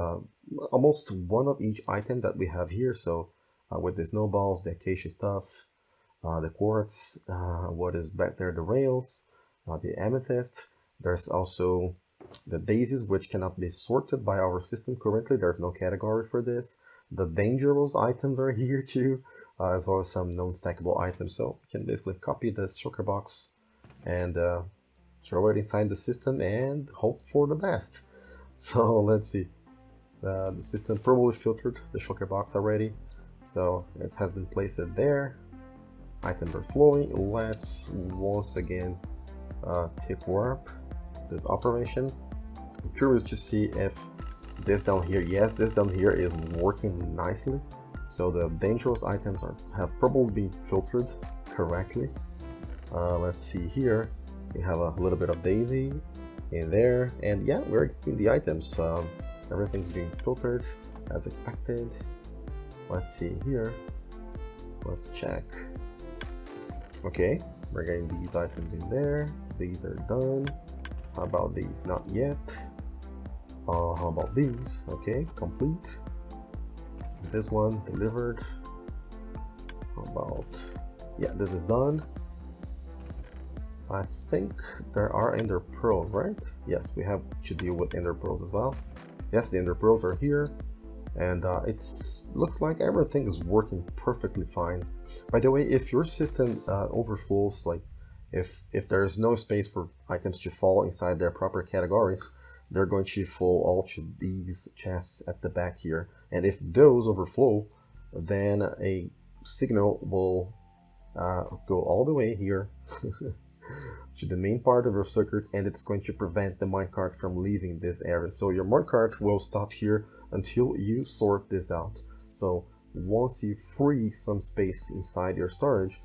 almost one of each item that we have here. So with the snowballs, the acacia stuff, the quartz, what is back there, the rails, the amethyst. There's also the daisies, which cannot be sorted by our system currently. There's no category for this. The dangerous items are here too, as well as some non-stackable items. So you can basically copy this shulker box and throw it inside the system and hope for the best. So let's see. The system probably filtered the shulker box already, so it has been placed there. Items are flowing. Let's once again take warp this operation. I'm curious to see if this down here, yes, this down here is working nicely. So the dangerous items have probably been filtered correctly. Let's see here. We have a little bit of daisy in there, and yeah, we're getting the items. Everything's being filtered as expected. Let's see here. Let's check. Okay, we're getting these items in there. These are done. How about these? Not yet. How about these? Okay, complete. This one delivered. How about, yeah, this is done. I think there are ender pearls, right? Yes, we have to deal with ender pearls as well. Yes, the ender pearls are here, and looks like everything is working perfectly fine. By the way, if your system overflows, like if there's no space for items to fall inside their proper categories, they're going to fall all to these chests at the back here. And if those overflow, then a signal will go all the way here to the main part of your circuit, and it's going to prevent the minecart from leaving this area. So your minecart will stop here until you sort this out. So once you free some space inside your storage,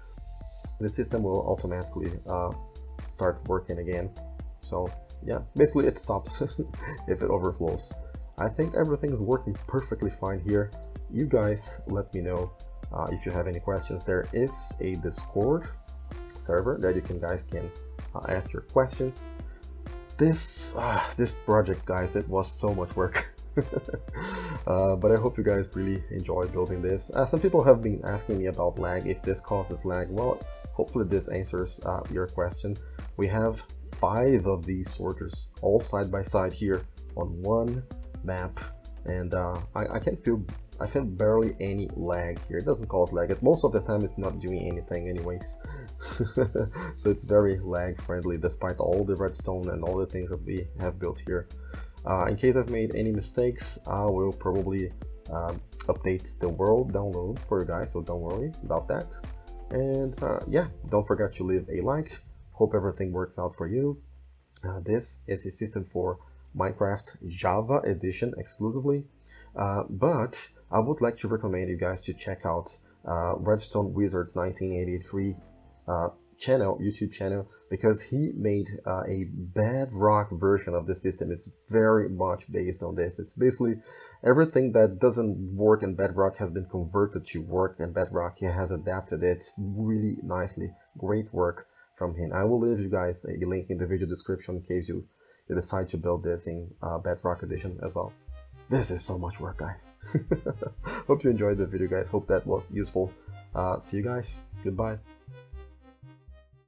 the system will automatically start working again. So yeah, basically it stops if it overflows. I think everything's working perfectly fine here. You guys let me know if you have any questions. There is a Discord server that you guys can ask your questions. This project, guys, it was so much work. But I hope you guys really enjoyed building this. Some people have been asking me about lag, if this causes lag. Well, hopefully this answers your question. We have 5 of these sorters all side by side here on one map, and I feel barely any lag here. It doesn't cause lag. Most of the time it's not doing anything anyways. So it's very lag friendly despite all the redstone and all the things that we have built here. In case I've made any mistakes, I will probably update the world download for you guys, so don't worry about that. And yeah, don't forget to leave a like. Hope everything works out for you. This is a system for Minecraft Java edition exclusively, but I would like to recommend you guys to check out Redstone Wizards 1983 YouTube channel, because he made a Bedrock version of the system. It's very much based on this. It's basically everything that doesn't work in Bedrock has been converted to work in Bedrock. He has adapted it really nicely. Great work from him. I will leave you guys a link in the video description in case you decide to build this in Bedrock edition as well. This is so much work, guys. Hope you enjoyed the video, guys. Hope that was useful. See you guys. Goodbye.